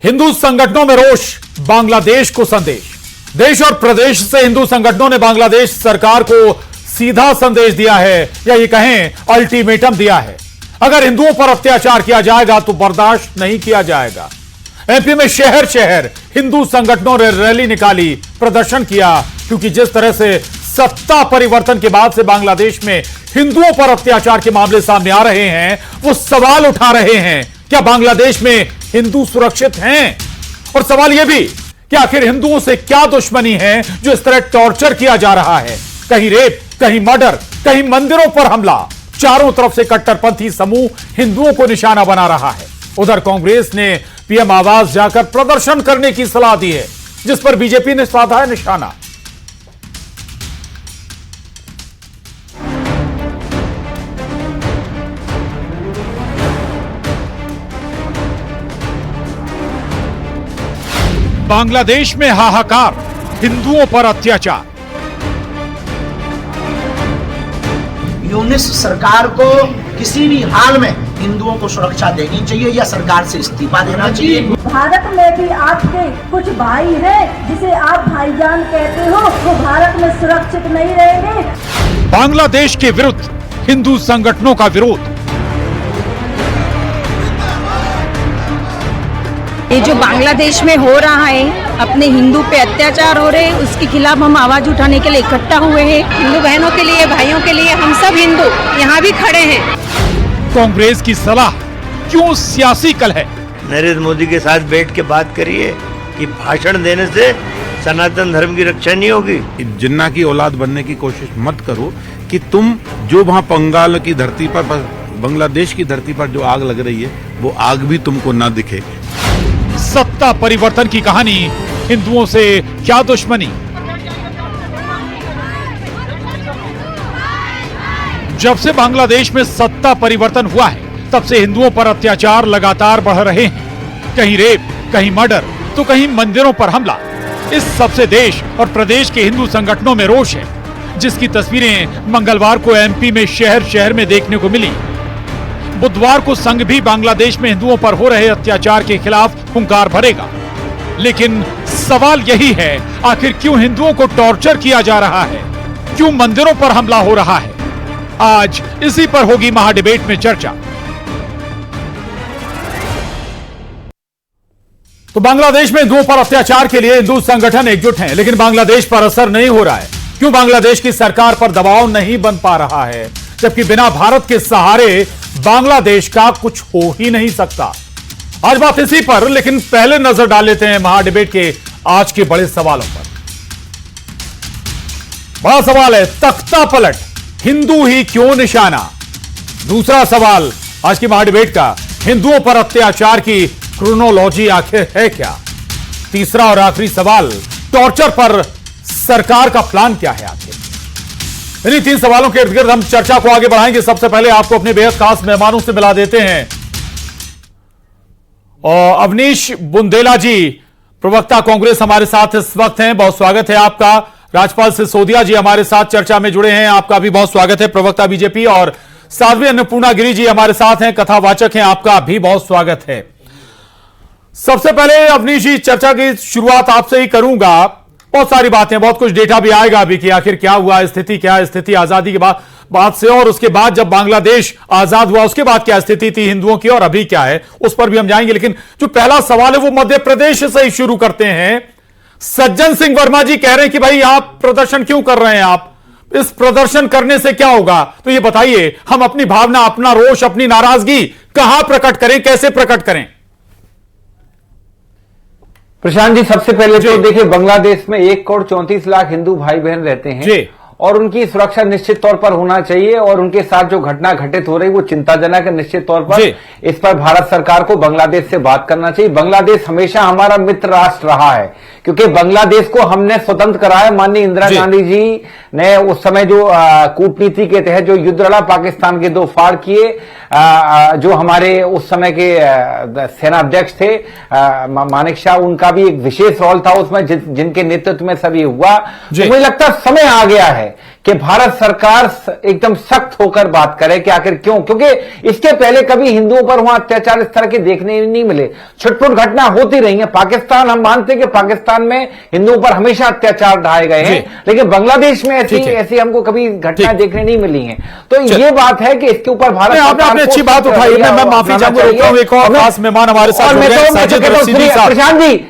हिंदू संगठनों में रोष, बांग्लादेश को संदेश। देश और प्रदेश से हिंदू संगठनों ने बांग्लादेश सरकार को सीधा संदेश दिया है, या ये कहें अल्टीमेटम दिया है। अगर हिंदुओं पर अत्याचार किया जाएगा तो बर्दाश्त नहीं किया जाएगा। एमपी में शहर शहर हिंदू संगठनों ने रैली निकाली, प्रदर्शन किया, क्योंकि जिस तरह से सत्ता परिवर्तन के बाद से बांग्लादेश में हिंदुओं पर अत्याचार के मामले सामने आ रहे हैं, वो सवाल उठा रहे हैं, क्या बांग्लादेश में हिंदू सुरक्षित हैं? और सवाल यह भी कि आखिर हिंदुओं से क्या दुश्मनी है जो इस तरह टॉर्चर किया जा रहा है? कहीं रेप, कहीं मर्डर, कहीं मंदिरों पर हमला। चारों तरफ से कट्टरपंथी समूह हिंदुओं को निशाना बना रहा है। उधर कांग्रेस ने पीएम आवास जाकर प्रदर्शन करने की सलाह दी है, जिस पर बीजेपी ने साधा है निशाना। बांग्लादेश में हाहाकार, हिंदुओं पर अत्याचार। यूनिस सरकार को किसी भी हाल में हिंदुओं को सुरक्षा देनी चाहिए या सरकार से इस्तीफा देना चाहिए। भारत में भी आपके कुछ भाई हैं जिसे आप भाईजान कहते हो, वो भारत में सुरक्षित नहीं रहेंगे। बांग्लादेश के विरुद्ध हिंदू संगठनों का विरोध। ये जो बांग्लादेश में हो रहा है, अपने हिंदू पे अत्याचार हो रहे हैं, उसके खिलाफ हम आवाज उठाने के लिए इकट्ठा हुए हैं। हिंदू बहनों के लिए, भाइयों के लिए, हम सब हिंदू यहाँ भी खड़े हैं। कांग्रेस की सलाह क्यों सियासी कल है? नरेंद्र मोदी के साथ बैठ के बात करिए कि भाषण देने से सनातन धर्म की रक्षा नहीं होगी। जिन्ना की औलाद बनने की कोशिश मत करो कि तुम जो वहाँ बंगाल की धरती पर, बांग्लादेश की धरती पर जो आग लग रही है, वो आग भी तुमको ना दिखे। सत्ता परिवर्तन की कहानी, हिंदुओं से क्या दुश्मनी? जब से बांग्लादेश में सत्ता परिवर्तन हुआ है, तब से हिंदुओं पर अत्याचार लगातार बढ़ रहे हैं। कहीं रेप, कहीं मर्डर, तो कहीं मंदिरों पर हमला। इस सबसे देश और प्रदेश के हिंदू संगठनों में रोष है, जिसकी तस्वीरें मंगलवार को एमपी में शहर शहर में देखने को मिली। बुधवार को संघ भी बांग्लादेश में हिंदुओं पर हो रहे अत्याचार के खिलाफ हुंकार भरेगा। लेकिन सवाल यही है, आखिर क्यों हिंदुओं को टॉर्चर किया जा रहा है? क्यों मंदिरों पर हमला हो रहा है? आज इसी पर होगी महाडिबेट में चर्चा। तो बांग्लादेश में हिंदुओं पर अत्याचार के लिए हिंदू संगठन एकजुट हैं, लेकिन बांग्लादेश पर असर नहीं हो रहा है। क्यों बांग्लादेश की सरकार पर दबाव नहीं बन पा रहा है, जबकि बिना भारत के सहारे बांग्लादेश का कुछ हो ही नहीं सकता? आज बात इसी पर, लेकिन पहले नजर डाल लेते हैं महाडिबेट के आज के बड़े सवालों पर। बड़ा सवाल है, तख्ता पलट, हिंदू ही क्यों निशाना? दूसरा सवाल आज की महाडिबेट का, हिंदुओं पर अत्याचार की क्रोनोलॉजी आखिर है क्या? तीसरा और आखिरी सवाल, टॉर्चर पर सरकार का प्लान क्या है आखिर? इन्हीं तीन सवालों के इर्द गिर्द हम चर्चा को आगे बढ़ाएंगे। सबसे पहले आपको अपने बेहद खास मेहमानों से मिला देते हैं। और अवनीश बुंदेला जी, प्रवक्ता कांग्रेस, हमारे साथ इस वक्त हैं, बहुत स्वागत है आपका। राजपाल सिसोदिया जी हमारे साथ चर्चा में जुड़े हैं, आपका भी बहुत स्वागत है, प्रवक्ता बीजेपी। और साध्वी अन्नपूर्णा गिरी जी हमारे साथ हैं, कथावाचक हैं, आपका भी बहुत स्वागत है। सबसे पहले अवनीश जी, चर्चा की शुरुआत आपसे ही करूंगा। बहुत सारी बातें, बहुत कुछ डेटा भी आएगा अभी कि आखिर क्या हुआ, स्थिति क्या, स्थिति आजादी के बाद से, और उसके बाद जब बांग्लादेश आजाद हुआ उसके बाद क्या स्थिति थी हिंदुओं की, और अभी क्या है, उस पर भी हम जाएंगे। लेकिन जो पहला सवाल है वो मध्य प्रदेश से ही शुरू करते हैं। सज्जन सिंह वर्मा जी कह रहे हैं कि भाई आप प्रदर्शन क्यों कर रहे हैं, आप इस प्रदर्शन करने से क्या होगा? तो ये बताइए, हम अपनी भावना, अपना रोष, अपनी नाराजगी कहां प्रकट करें, कैसे प्रकट करें? प्रशांत जी, सबसे पहले तो देखिए, बांग्लादेश में 1,34,00,000 हिंदू भाई बहन रहते हैं और उनकी सुरक्षा निश्चित तौर पर होना चाहिए। और उनके साथ जो घटना घटित हो रही वो चिंताजनक है। निश्चित तौर पर इस पर भारत सरकार को बांग्लादेश से बात करना चाहिए। बांग्लादेश हमेशा हमारा मित्र राष्ट्र रहा है, क्योंकि बांग्लादेश को हमने स्वतंत्र कराया। माननीय इंदिरा गांधी जी ने उस समय जो कूटनीति के तहत जो युद्ध लड़ा, पाकिस्तान के 2 फाड़ किए, जो हमारे उस समय के सेनाध्यक्ष थे मानेक शाह, उनका भी एक विशेष रोल था उसमें, जिनके नेतृत्व में सभी हुआ। तो मुझे लगता है समय आ गया है कि भारत सरकार एकदम सख्त होकर बात करे कि आखिर क्यों, क्योंकि इसके पहले कभी हिंदुओं पर वहां अत्याचार इस तरह के देखने नहीं मिले। छुटपुट घटना होती रही है। पाकिस्तान, हम मानते हैं कि पाकिस्तान में हिंदुओं पर हमेशा अत्याचार ढाए गए हैं, लेकिन बांग्लादेश में ऐसी हमको कभी घटना देखने नहीं मिली है। तो ये बात है कि इसके ऊपर भारत सरकार आपने अच्छी बात उठाई। मैं माफी चाहूंगा, रोकता हूं। एक और खास मेहमान हमारे साथ हो गए, साजिद रशीदी साहब।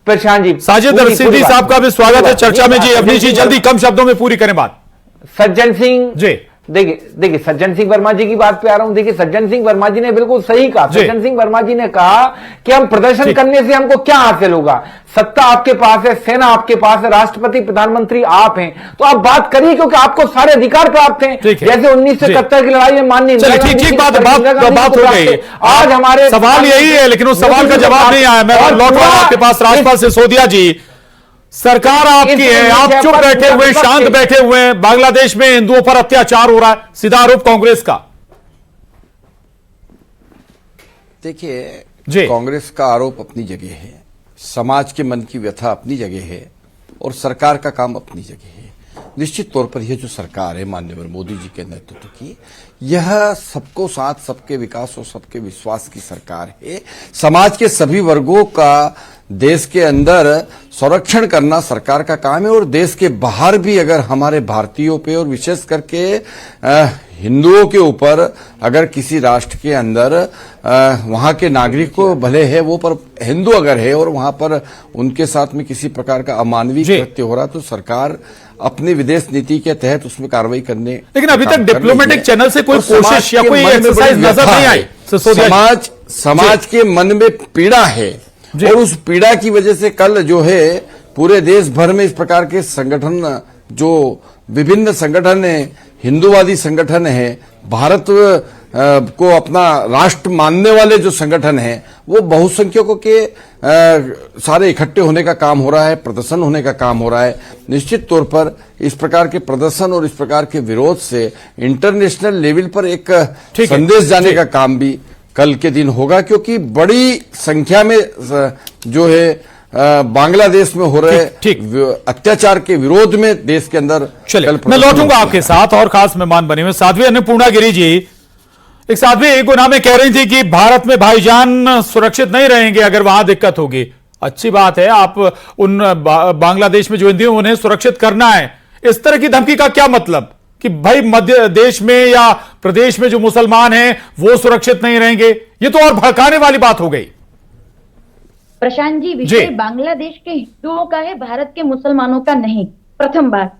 प्रशांत जी, साजिद रशीदी साहब का भी स्वागत है चर्चा में। जी अवनीश जी, जल्दी कम शब्दों में पूरी करें बात। सज्जन सिंह जी, देखिए सज्जन सिंह वर्मा जी की बात पे आ रहा हूं। देखिए सज्जन सिंह वर्मा जी ने बिल्कुल सही कहा। सज्जन सिंह वर्मा जी ने कहा कि हम प्रदर्शन करने से हमको क्या हासिल होगा, सत्ता आपके पास है, सेना आपके पास है, राष्ट्रपति प्रधानमंत्री आप हैं, तो आप बात करिए क्योंकि आपको सारे अधिकार प्राप्त हैं। जैसे 1971 की लड़ाई में माननीय ठीक बात हो गई। आज हमारे सवाल यही है, लेकिन उस सवाल का जवाब नहीं आया। मैं लौट रहा हूं आपके पास। राजपाल सिसोदिया जी, सरकार आपकी है, आप चुप बैठे हुए, शांत बैठे हुए हैं। बांग्लादेश में हिंदुओं पर अत्याचार हो रहा है, सीधा आरोप कांग्रेस का। देखिए, कांग्रेस का आरोप अपनी जगह है, समाज के मन की व्यथा अपनी जगह है, और सरकार का काम अपनी जगह है। निश्चित तौर पर यह जो सरकार है माननीय मोदी जी के नेतृत्व की, यह सबको साथ, सबके विकास और सबके विश्वास की सरकार है। समाज के सभी वर्गों का देश के अंदर संरक्षण करना सरकार का काम है, और देश के बाहर भी अगर हमारे भारतीयों पे और विशेष करके हिंदुओं के ऊपर अगर किसी राष्ट्र के अंदर वहां के नागरिक को भले है वो, पर हिंदू अगर है और वहां पर उनके साथ में किसी प्रकार का अमानवीय कृत्य हो रहा, तो सरकार अपनी विदेश नीति के तहत उसमें कार्रवाई करने, लेकिन अभी तक डिप्लोमेटिक चैनल से कोई कोशिश या कोई एक्सरसाइज नजर नहीं आई। समाज के मन में पीड़ा है, और उस पीड़ा की वजह से कल जो है पूरे देश भर में इस प्रकार के संगठन, जो विभिन्न संगठन है, हिंदूवादी संगठन है, भारत को अपना राष्ट्र मानने वाले जो संगठन हैं, वो बहुसंख्यकों के सारे इकट्ठे होने का काम हो रहा है, प्रदर्शन होने का काम हो रहा है। निश्चित तौर पर इस प्रकार के प्रदर्शन और इस प्रकार के विरोध से इंटरनेशनल लेवल पर एक संदेश जाने का काम भी कल के दिन होगा, क्योंकि बड़ी संख्या में जो है बांग्लादेश में हो रहे अत्याचार के विरोध में देश के अंदर। चलिए, मैं लौटूंगा आपके साथ। और खास मेहमान बने हुए साध्वी अन्नपूर्णा गिरी जी। एक साध्वी गुना में कह रही थी कि भारत में भाईजान सुरक्षित नहीं रहेंगे अगर वहां दिक्कत होगी। अच्छी बात है, आप उन बांग्लादेश में जो हिंदू हैं उन्हें सुरक्षित करना है। इस तरह की धमकी का क्या मतलब कि भाई मध्य देश में या प्रदेश में जो मुसलमान हैं वो सुरक्षित नहीं रहेंगे? ये तो और भड़काने वाली बात हो गई। प्रशांत जी, विषय बांग्लादेश के हिंदुओं का है, भारत के मुसलमानों का नहीं, प्रथम बात।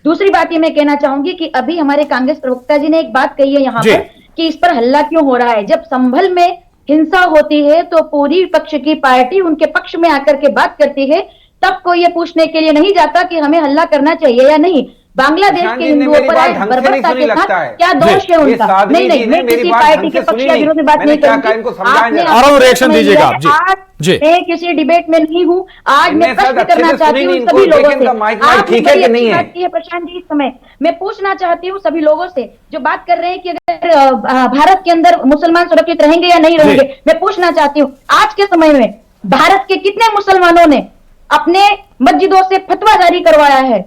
दूसरी बात ये मैं कहना चाहूंगी कि अभी हमारे कांग्रेस प्रवक्ता जी ने एक बात कही है यहाँ पर कि इस पर हल्ला क्यों हो रहा है। जब संभल में हिंसा होती है तो पूरी पक्ष की पार्टी उनके पक्ष में आकर के बात करती है, तब कोई ये पूछने के लिए नहीं जाता कि हमें हल्ला करना चाहिए या नहीं। बांग्लादेश के हिंदुओं पर आज बर्बरता के साथ क्या दोष है उनका? नहीं, मैं किसी पार्टी के पक्ष या विरोध में बात नहीं करूंगी। रिएक्शन दीजिएगा आप। जी, मैं किसी डिबेट में नहीं हूँ। आज मैं प्रश्न करना चाहती हूँ सभी लोगों से। आप बड़ी अच्छी है प्रशांत जी, इस समय मैं पूछना चाहती हूँ सभी लोगों से जो बात कर रहे हैं कि अगर भारत के अंदर मुसलमान सुरक्षित रहेंगे या नहीं रहेंगे। मैं पूछना चाहती हूँ, आज के समय में भारत के कितने मुसलमानों ने अपने मस्जिदों से फतवा जारी करवाया है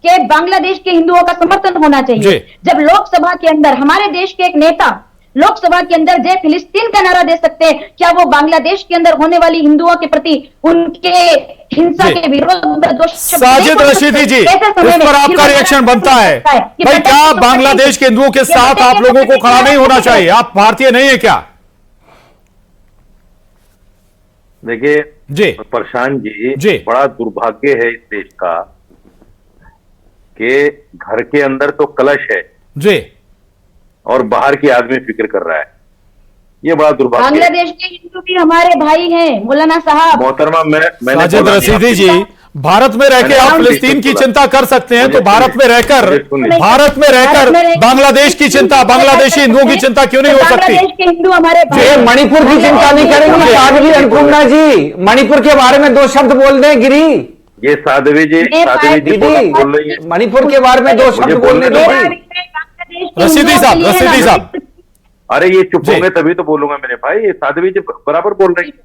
कि बांग्लादेश के हिंदुओं का समर्थन होना चाहिए? जब लोकसभा के अंदर हमारे देश के एक नेता लोकसभा के अंदर जय फिलिस्तीन का नारा दे सकते हैं, क्या वो बांग्लादेश के अंदर होने वाली हिंदुओं के प्रति उनके हिंसा के विरोध में साजिद रशीदी जी, इस पर आपका रिएक्शन बनता है भाई? क्या बांग्लादेश के हिंदुओं के साथ आप लोगों को खड़ा नहीं होना चाहिए? आप भारतीय नहीं है क्या? देखिए प्रशांत जी, बड़ा दुर्भाग्य है इस देश का कि घर के अंदर तो कलश है जी और बाहर की आदमी फिक्र कर रहा है। ये बड़ा दुर्भाग्य। बांग्लादेश के हिंदू भी हमारे भाई हैं मौलाना साहब। मोहतरमा, मैंने साजिद रशीदी जी, भारत में रहकर आप फिलिस्तीन की चिंता कर सकते हैं, तो भारत में रहकर बांग्लादेश की चिंता, बांग्लादेशी हिंदुओं की चिंता क्यों नहीं हो सकती? बांग्लादेश के हिंदू हमारे भाई। मणिपुर की चिंता नहीं करेंगे साध्वी अन्नपूर्णा जी? मणिपुर के बारे में दो शब्द बोल दें गिरी। ये साध्वी जी बोल रही है, मणिपुर के बारे में दो शब्द बोलने दो। रशीदी साहब, अरे ये चुप होंगे तभी तो बोलूंगा मेरे भाई। ये साध्वी जी बराबर बोल रही है,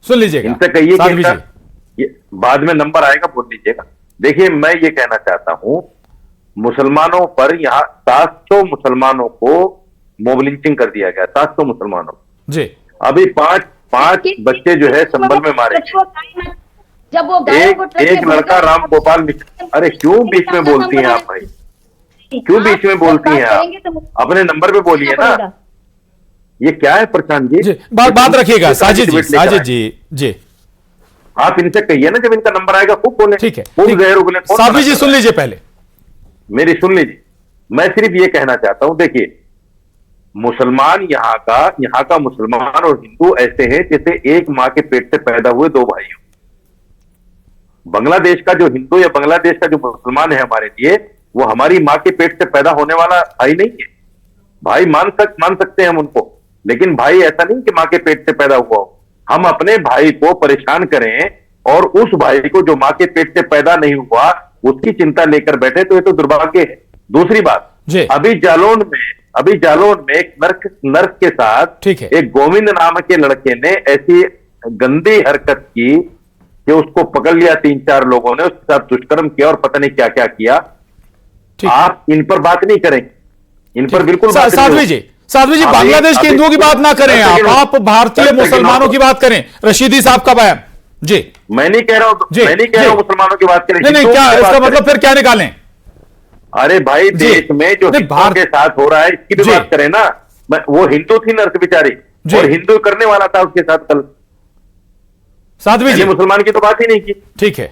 सुन लीजिएगा। इनसे कहिए कि ये बाद में नंबर आएगा, बोल लीजिएगा। देखिए, मैं ये कहना चाहता हूं मुसलमानों पर यहाँ 700 मुसलमानों को मोबिलिटिंग कर दिया गया, 700 मुसलमानों जी। अभी पांच बच्चे जो है संभल में मारे गए। जब वो एक लड़का राम गोपाल अरे क्यों बीच में बोलती हैं आप भाई, क्यों बीच में बोलती हैं आप? अपने नंबर पे बोलिए ना। ये क्या है प्रशांत जी? बात रखिएगा साजिद जी जी आप इनसे कहिए ना, जब इनका नंबर आएगा खूब बोले। ठीक है, खूब जहर उगले। साजिद जी सुन लीजिए, पहले मेरी सुन लीजिए। मैं सिर्फ ये कहना चाहता हूं, देखिए मुसलमान यहाँ का मुसलमान और हिंदू ऐसे हैं जैसे एक मां के पेट से पैदा हुए दो भाई हो। बांग्लादेश का जो हिंदू या बांग्लादेश का जो मुसलमान है हमारे लिए, वो हमारी मां के पेट से पैदा होने वाला भाई नहीं है। भाई मान सकते हैं हम उनको, लेकिन भाई ऐसा नहीं कि मां के पेट से पैदा हुआ हो। हम अपने भाई को परेशान करें और उस भाई को जो मां के पेट से पैदा नहीं हुआ उसकी चिंता लेकर बैठे, तो ये तो दुर्भाग्य है। दूसरी बात, अभी जालौन में एक नर्स के साथ एक गोविंद नाम के लड़के ने ऐसी गंदी हरकत की कि उसको पकड़ लिया 3-4 लोगों ने, उसके साथ दुष्कर्म किया और पता नहीं क्या क्या किया। आप इन पर बात नहीं करें, इन पर बिल्कुल साध्वी जी बांग्लादेश के हिंदुओं की बात ना करें, आप भारतीय मुसलमानों की बात करें। रशीदी साहब का बयान जी। मैं नहीं कह रहा हूं मुसलमानों की बात करें। नहीं, क्या इसका मतलब फिर क्या निकालें? अरे भाई देश में जो हिंदुओं के साथ हो रहा है इसकी भी बात करें ना। वो हिंदू थी नर्स बेचारी, और हिंदू करने वाला था उसके साथ कल। साध्वी जी मुसलमान की तो बात ही नहीं की। ठीक है,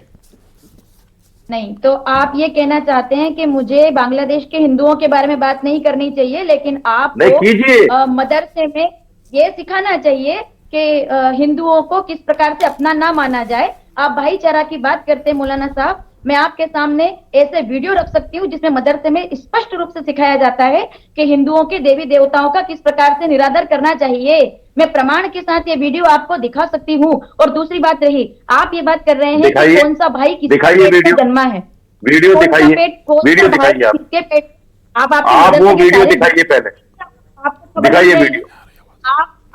नहीं तो आप ये कहना चाहते हैं कि मुझे बांग्लादेश के हिंदुओं के बारे में बात नहीं करनी चाहिए, लेकिन आपको मदरसे में ये सिखाना चाहिए कि हिंदुओं को किस प्रकार से अपना ना माना जाए। आप भाईचारा की बात करते हैं मौलाना साहब, मैं आपके सामने ऐसे वीडियो रख सकती हूँ जिसमें मदरसे में स्पष्ट रूप से सिखाया जाता है कि हिंदुओं के देवी देवताओं का किस प्रकार से निरादर करना चाहिए। मैं प्रमाण के साथ ये वीडियो आपको दिखा सकती हूँ। और दूसरी बात रही, आप ये बात कर रहे हैं कि कौन सा भाई किसके पेट से जन्मा है, वीडियो दिखाइए, वीडियो दिखाइए आप वो वीडियो दिखाइए, पहले दिखाइए वीडियो,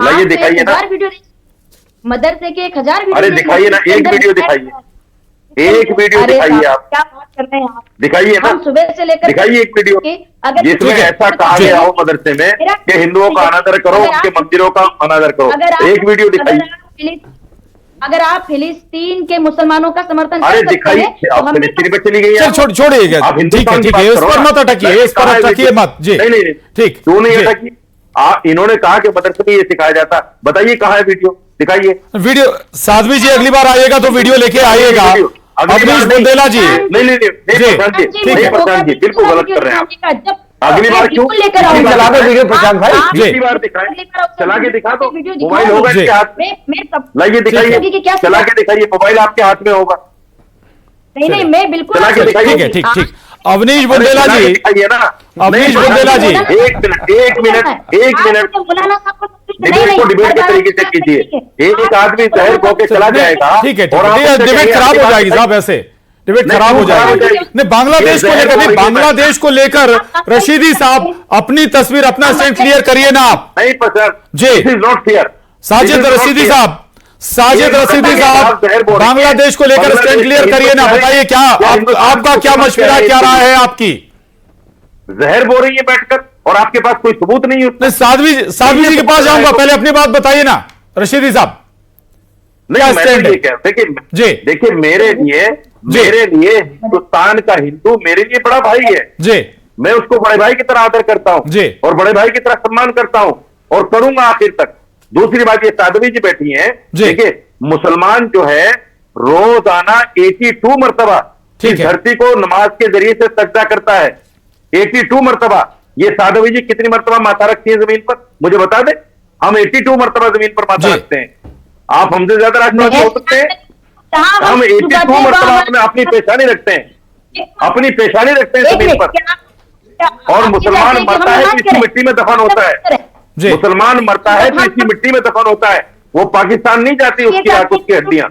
लाइए दिखाइए ना वीडियो, मदरसे के 1000 वीडियो। अरे दिखाइए ना, एक वीडियो दिखाइए, एक वीडियो दिखाइए। आप क्या बात कर रहे हैं? आप दिखाइए ना, सुबह से लेकर दिखाइए एक वीडियो जिसमें ऐसा कहा गया हो मदरसे में कि हिंदुओं का अनादर करो, उनके मंदिरों का अनादर करो। एक वीडियो दिखाइए। अगर आप फिलिस्तीन के मुसलमानों का समर्थन अरे दिखाइए, आप फिलिस्तीन पे चली गई, छोड़िएगा, ठीक है, इस पर मत अटकिए, इस पर अटकिए मत जी। नहीं ठीक, क्यों नहीं अटकी? इन्होंने कहा कि मदरसे में ये सिखाया जाता, बताइए कहाँ है वीडियो, दिखाइए वीडियो। साध्वी जी अगली बार आइएगा तो वीडियो लेके आइएगा। अवनीश बुंदेला जी, नहीं प्रशांत जी बिल्कुल गलत कर रहे हैं आप। अगली बार क्यों लेकर आऊंगा वीडियो प्रशांत भाई? अगली बार दिखाएं, चला के दिखा दो, मोबाइल होगा इसके हाथ में, लाइए दिखाइए, चला के दिखाइए, मोबाइल आपके हाथ में होगा। नहीं मैं बिल्कुल चला के दिखाइए। ठीक। अवनीश बुंदेला जी, दिखाइए ना, अवनीश बुंदेला जी, एक मिनट डिबेट को डिबेट के तरीके से कीजिए। एक आदमी जहर खो के चला जाएगा, ठीक है, डिबेट खराब हो जाएगी साहब, ऐसे डिबेट खराब हो जाएगी। नहीं, बांग्लादेश को लेकर नहीं, बांग्लादेश को लेकर रशीदी साहब अपनी तस्वीर, अपना स्टैंड क्लियर करिए ना आप। नहीं पसंद जी, नॉट क्लियर। साजिद रशीदी साहब, बांग्लादेश को लेकर स्टैंड क्लियर करिए ना, बताइए क्या आपका क्या मशवरा, क्या राय है आपकी? जहर बोल रही है बैठकर और आपके पास कोई सबूत नहीं है। साध्वी जी के पास जाऊंगा, पहले अपनी बात बताइए ना रशीदी साहब। देखिए मेरे लिए हिंदुस्तान का हिंदू मेरे लिए बड़ा भाई है जी। मैं उसको बड़े भाई की तरह आदर करता हूं जी, और बड़े भाई की तरह सम्मान करता हूं और करूंगा आखिर तक। दूसरी बात, ये साध्वी जी बैठी हैं, देखिए मुसलमान जो है रोजाना 82 मरतबा धरती को नमाज के जरिए से सजदा करता है। 82 मरतबा। ये साध्वी जी कितनी मरतबा माथा रखती है जमीन पर, मुझे बता दे। हम 82 मरतबा जमीन पर माथा रखते हैं। आप हमसे ज्यादा राष्ट्रवादी हो सकते हैं? हम 82 मरतबा अपनी पेशानी रखते हैं, अपनी पेशानी रखते हैं जमीन पर। और मुसलमान मरता है तो इसी मिट्टी में दफन होता है। मुसलमान मरता है तो इसी मिट्टी में दफन होता है। वो पाकिस्तान नहीं जाती उसकी हड्डियां।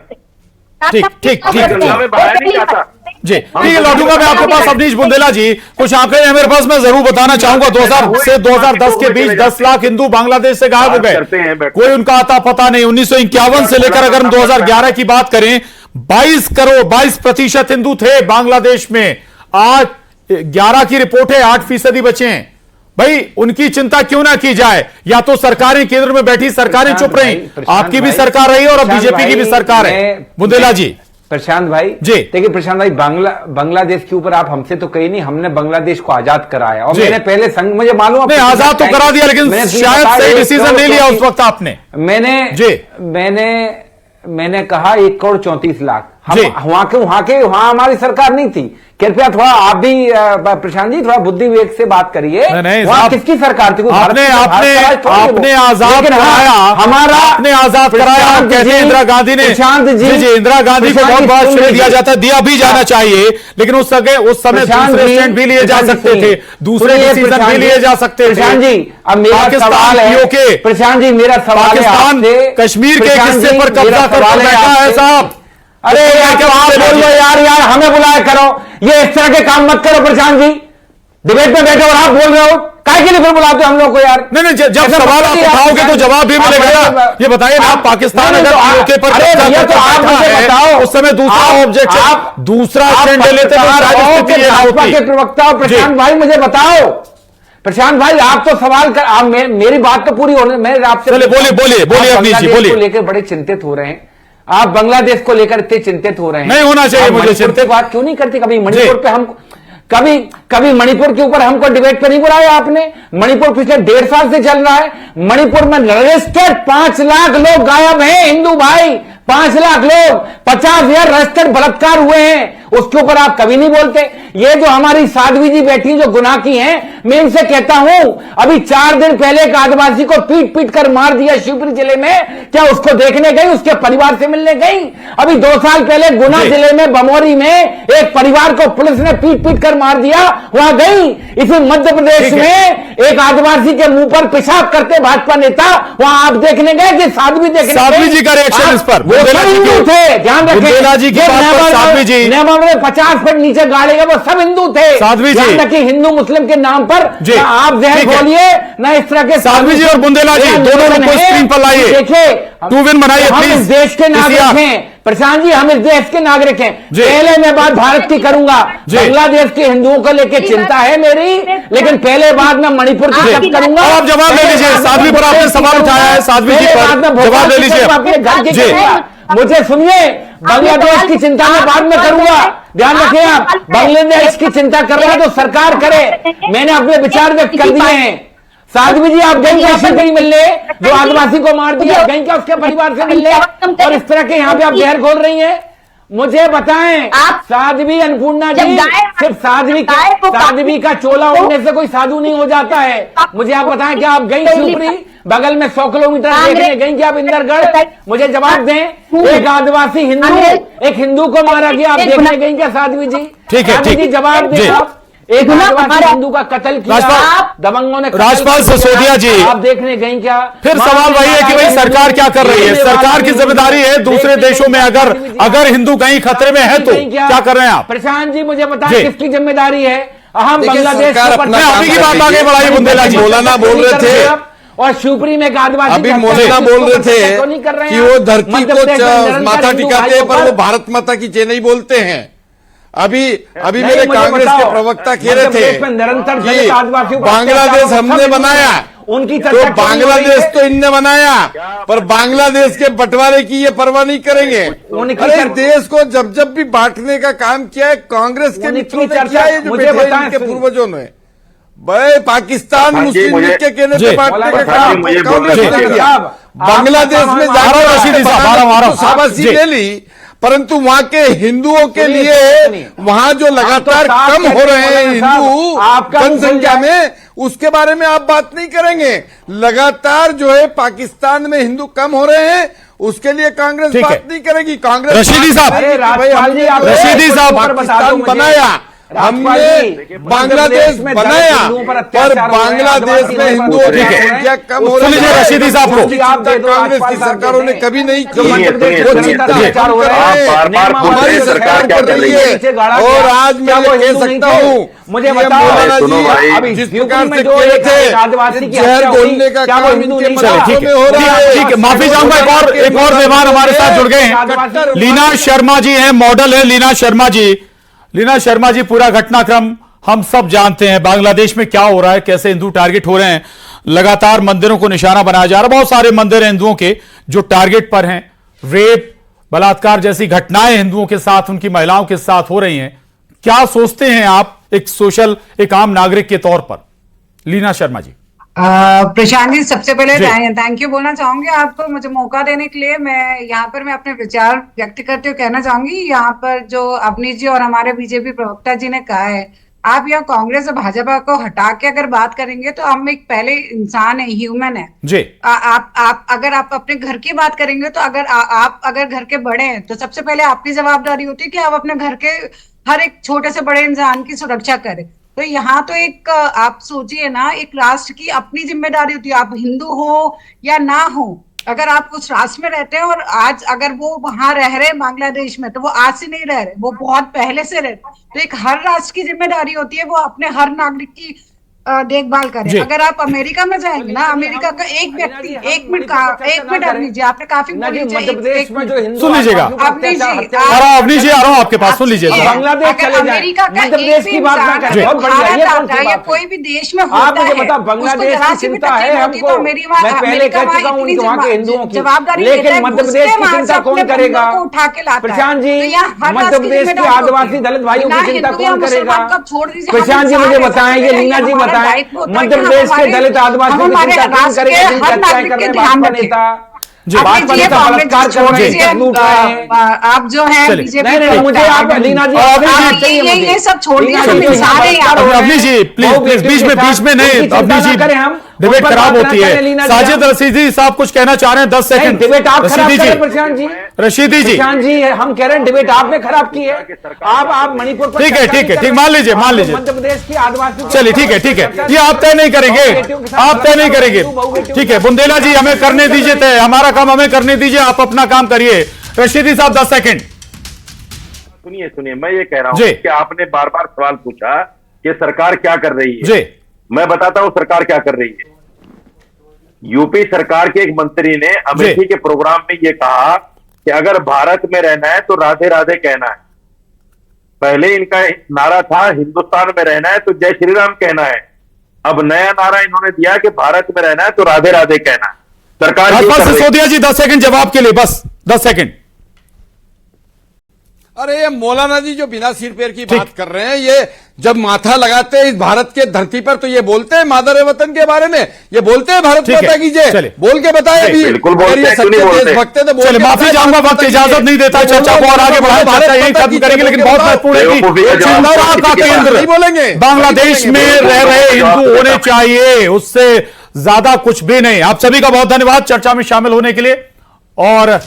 ठीक बहाया नहीं जाता जी। ठीक है, लौटूंगा मैं आपके पास। अवनीश बुंदेला जी, कुछ आंकड़े मेरे पास, मैं जरूर बताना चाहूंगा। 2000 से 2010 के बीच 10 लाख हिंदू बांग्लादेश से गायब हो गए, कोई उनका आता पता नहीं। 1951 से लेकर अगर हम 2011 की बात करें, 22% हिंदू थे बांग्लादेश में। आज 11 की रिपोर्ट है 8% बचे हैं। भाई उनकी चिंता क्यों ना की जाए? या तो सरकारें केंद्र में बैठी सरकारें चुप रही, आपकी भी सरकार रही और अब बीजेपी की भी सरकार है। बुंदेला जी, प्रशांत भाई जी, देखिए प्रशांत भाई, बांग्लादेश के ऊपर आप हमसे तो कही नहीं, हमने बांग्लादेश को आजाद कराया और मैंने पहले मुझे मालूम है आजाद तो करा दिया, लेकिन शायद सही डिसीजन नहीं लिया उस वक्त आपने। मैंने कहा 1 करोड़ 34 लाख, वहां हमारी सरकार नहीं थी। कृपया थोड़ा आप भी प्रशांत जी थोड़ा बुद्धि विवेक से बात करिए। वहां किसकी सरकार थी? आपने आजाद कराया, हमारा आपने आजाद कराया। कहते हैं इंदिरा गांधी ने, जी इंदिरा गांधी को बहुत बहुत श्रेय दिया जाता है, दिया भी जाना चाहिए, लेकिन उस समय दूसरे स्टैंड भी लिए जा सकते थे, दूसरे डिसीजन भी लिए जा सकते थे। प्रशांत जी अब मेरा सवाल है, प्रशांत जी मेरा सवाल है, कश्मीर के हिस्से पर कब्जा कर बैठा है साहब। अरे यार क्या आप बोल रहे यार हमें बुलाया करो, ये इस तरह के काम मत करो प्रशांत जी। डिबेट में बैठे और आप बोल रहे हो, काहे के लिए फिर बुलाते हो हम लोग को यार? नहीं, जब सवाल आप उठाओगे तो जवाब भी मिलेगा। ये बताइए ना, पाकिस्तान अगर पीओके पर बताओ उस समय दूसरा ऑब्जेक्शन, दूसरा स्टैंड ले लेते भाजपा के प्रवक्ता प्रशांत भाई मुझे बताओ। प्रशांत भाई आप तो सवाल कर, आप मेरी बात तो पूरी होने, मैं आपसे बोलिए लेकर बड़े चिंतित हो रहे हैं, आप बांग्लादेश को लेकर इतने चिंतित हो रहे हैं। नहीं होना चाहिए मुझे चिंतित। बात क्यों नहीं करती? कभी मणिपुर पे हम कभी मणिपुर के ऊपर हमको डिबेट पे नहीं बुलाया आपने। मणिपुर पिछले 1.5 साल से चल रहा है। मणिपुर में रजिस्टर्ड 5 लाख लोग गायब हैं हिंदू भाई, 5 लाख लोग, 50,000 रजिस्टर्ड बलात्कार हुए हैं, उसके ऊपर आप कभी नहीं बोलते। ये जो हमारी साध्वी जी बैठी जो गुनाह की हैं, मैं इनसे कहता हूं अभी 4 दिन पहले एक आदिवासी को पीट पीट कर मार दिया शिवपुरी जिले में, क्या उसको देखने गई, उसके परिवार से मिलने गई? अभी 2 साल पहले गुना जिले में बमोरी में एक परिवार को पुलिस ने पीट पीट कर मार दिया, वहां गई। इसी मध्य प्रदेश में एक आदिवासी के मुंह पर पेशाब करते भाजपा नेता, वहां आप देखने गए कि साध्वी देखने, साध्वी जी का रिएक्शन इस पर थे, ध्यान रखें, 50 फीट नीचे गाड़े गए वो सब हिंदू थे। साध्वी जी कि हिंदू मुस्लिम के नाम पर आप जहर खोलिए ना, इस तरह के साध्वी जी और बुंदेला जी दोनों को स्क्रीन पर लाइए, देखिए 2 विन बनाइए हम इस देश के नागरिक हैं प्रशांत जी, हम इस देश के नागरिक हैं। पहले मैं बात भारत की करूंगा, बांग्लादेश के हिंदुओं को लेकर चिंता है मेरी, लेकिन पहले बाद में मणिपुर की बात करूंगा। आप जवाब ले लीजिए, साध्वी पर आपने सवाल उठाया है, साध्वी जी पर जवाब ले लीजिए। अपने घर के मुझे सुनिए, बांग्लादेश की चिंता में बाद में करूंगा, ध्यान रखिए आप। बांग्लादेश की चिंता कर रहे हैं तो सरकार करे, मैंने अपने विचार व्यक्त कर दिए हैं। साध्वी जी आप गई क्या शिवपुरी मिलने, जो आदिवासी को मार दिया, गई क्या उसके परिवार से मिलने, और इस तरह के यहाँ पे आप जहर घोल रही हैं? मुझे बताएं साध्वी अन्नपूर्णा जी, सिर्फ साध्वी का चोला ओढ़ने से कोई साधु नहीं हो जाता है। मुझे आप बताएं क्या आप गई शिवपुरी, बगल में 100 किलोमीटर देखने गई क्या आप इंदरगढ़? मुझे जवाब दें, एक आदिवासी हिंदू, एक हिंदू को मारा गया, आप देखने गई क्या साध्वी जी? ठीक है, साध्वी जी जवाब दें आप। एक आदिवासी हिंदू का कत्ल किया दबंगों ने, राजपाल सिसोदिया जी आप देखने गई क्या? फिर सवाल वही है कि भाई सरकार क्या कर रही है? सरकार की जिम्मेदारी है, दूसरे देशों में अगर हिंदू कहीं खतरे में है तो क्या कर रहे हैं आप? प्रशांत जी मुझे बताएं किसकी जिम्मेदारी है? हम बांग्लादेश अभी की बात आगे बढ़ाइए बुंदेला जी। मौलाना बोल रहे थे और शिवपुरी में एक आदिवासी, अभी मौलाना बोल रहे थे कि वो धरती को माथा टिकाते हैं पर वो भारत माता की जय नहीं बोलते हैं। अभी मेरे कांग्रेस के प्रवक्ता कह रहे थे निरंतर बांग्लादेश हमने बनाया, उनकी तो बांग्लादेश तो इनने बनाया, पर बांग्लादेश के बंटवारे की ये परवाह नहीं करेंगे। अरे देश को जब भी बांटने का काम किया है कांग्रेस के मित्रों ने किया है, जो इनके पूर्वजों ने। भाई पाकिस्तान मुस्लिम लीग के कहने से बांटने का काम कांग्रेस ने किया। बांग्लादेश में जाकर शाबाशी ले ली, परंतु वहां के हिंदुओं के लिए वहां जो लगातार कम हो रहे हैं हिंदू जनसंख्या में, उसके बारे में आप बात नहीं करेंगे। लगातार जो है पाकिस्तान में हिंदू कम हो रहे हैं, उसके लिए कांग्रेस बात नहीं करेगी। कांग्रेस रशीदी साहब पाकिस्तान बनाया, हमने बांग्लादेश बनाया, पर बांग्लादेश में हिंदुओं की संख्या कम हो रही है। रशीदी साहब को कांग्रेस की सरकारों ने कभी नहीं की, वो चिंता हमारी सरकार कर रही है। और आज मैं कह सकता हूँ, मुझे बताओ जिस प्रकार से कहे थे जहर घोलने का काम इनके मदरसों में हो रहा है। ठीक है, माफी चाहूंगा, एक और मेहमान हमारे साथ जुड़ गए हैं। लीना शर्मा जी हैं, मॉडल है लीना शर्मा जी। लीना शर्मा जी पूरा घटनाक्रम हम सब जानते हैं बांग्लादेश में क्या हो रहा है, कैसे हिंदू टारगेट हो रहे हैं। लगातार मंदिरों को निशाना बनाया जा रहा है। बहुत सारे मंदिर हैं हिंदुओं के जो टारगेट पर हैं। रेप, बलात्कार जैसी घटनाएं हिंदुओं के साथ, उनकी महिलाओं के साथ हो रही हैं। क्या सोचते हैं आप एक आम नागरिक के तौर पर? लीना शर्मा जी। प्रशांत जी, सबसे पहले थैंक यू बोलना चाहूंगी आपको मुझे मौका देने के लिए। मैं अपने विचार व्यक्त करते हुए कहना चाहूंगी, यहाँ पर जो अवनीश जी और हमारे बीजेपी प्रवक्ता जी ने कहा है, आप यहाँ कांग्रेस और भाजपा को हटा के अगर बात करेंगे तो हम एक पहले इंसान है, ह्यूमन है जी। आप अगर आप अपने घर की बात करेंगे तो आप अगर घर के बड़े हैं तो सबसे पहले आपकी जवाबदारी होती है कि आप अपने घर के हर एक छोटे से बड़े इंसान की सुरक्षा करें। तो यहाँ तो एक आप सोचिए ना, एक राष्ट्र की अपनी जिम्मेदारी होती है, आप हिंदू हो या ना हो। अगर आप उस राष्ट्र में रहते हैं और आज अगर वो वहां रह रहे हैं बांग्लादेश में, तो वो आज से नहीं रह रहे, वो बहुत पहले से रह रहे। तो एक हर राष्ट्र की जिम्मेदारी होती है वो अपने हर नागरिक की देखभाल करें। अगर आप अमेरिका में जाएंगे ना, अमेरिका का एक व्यक्ति, एक मिनट अवनीश जी, आपने काफी सुन लीजिएगा। अवनीश जी आ रहा हूँ आपके पास, सुन लीजिएगा। बांग्लादेश अमेरिका का मध्यप्रदेश की बात ना करें, बहुत बढ़िया, ये कोई भी देश में होता है, बांग्लादेश की चिंता है हमको। मैं पहले कह चुका हूँ वहाँ के हिंदुओं की, लेकिन मध्यप्रदेश की चिंता कौन करेगा? प्रशांत जी, मध्य प्रदेश के आदिवासी दलित भाइयों की चिंता कौन करेगा? प्रशांत जी मुझे बताएं, ये लीना जी मध्य प्रदेश के दलित आदिवासी की चिंता कौन करेगा? हत्याएं कर रहे हैं भाजपा नेता, आप जो है बीजेपी, मुझे आप लीना जी ये सब छोड़ दिया। अवनीश जी प्लीज बीच में नहीं, अवनीश जी डिबेट खराब होती है। साजिद रशीदी साहब कुछ कहना चाह रहे हैं, 10 सेकंड। डिबेट आप खराब कर प्रशांत जी, रशीदी जी, प्रशांत जी हम कह रहे हैं डिबेट आपने खराब की है। आप मणिपुर पर, ठीक है, मान लीजिए मध्य प्रदेश की आदिवासी, चलिए ठीक है, ये आप तय नहीं करेंगे, ठीक है। बुंदेला जी हमें करने दीजिए तय, हमारा काम हमें करने दीजिए, आप अपना काम करिए। रशीदी साहब 10 सेकंड। सुनिए, मैं ये कह रहा हूँ कि आपने बार बार सवाल पूछा कि सरकार क्या कर रही है जी। मैं बताता हूं सरकार क्या कर रही है। यूपी सरकार के एक मंत्री ने अमेठी के प्रोग्राम में यह कहा कि अगर भारत में रहना है तो राधे राधे कहना है। पहले इनका नारा था हिंदुस्तान में रहना है तो जय श्री राम कहना है। अब नया नारा इन्होंने दिया कि भारत में रहना है तो राधे राधे कहना है। सरकार बस सिसोदिया जी 10 सेकंड जवाब के लिए, बस 10 सेकंड। अरे ये मौलाना जी जो बिना सिर पैर की बात कर रहे हैं, ये जब माथा लगाते हैं इस भारत के धरती पर तो ये बोलते हैं मादर वतन के बारे में, ये बोलते हैं भारत माता की जय, बोल के बताए अभी। ये सच्चे देशभक्त है तो बोल। माफी चाहूंगा, वक्त इजाजत नहीं देता चर्चा को और आगे बढ़ाए, चर्चा यही खत्म करेंगे, लेकिन बहुत महत्वपूर्ण है कि छिंदवाड़ा का केंद्र बोलेंगे बांग्लादेश में रह रहे हिंदू होने चाहिए, उससे ज्यादा कुछ भी नहीं। आप सभी का बहुत धन्यवाद चर्चा में शामिल होने के लिए, और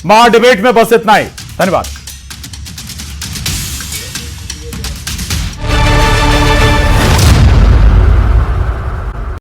महाडिबेट में बस इतना ही। धन्यवाद।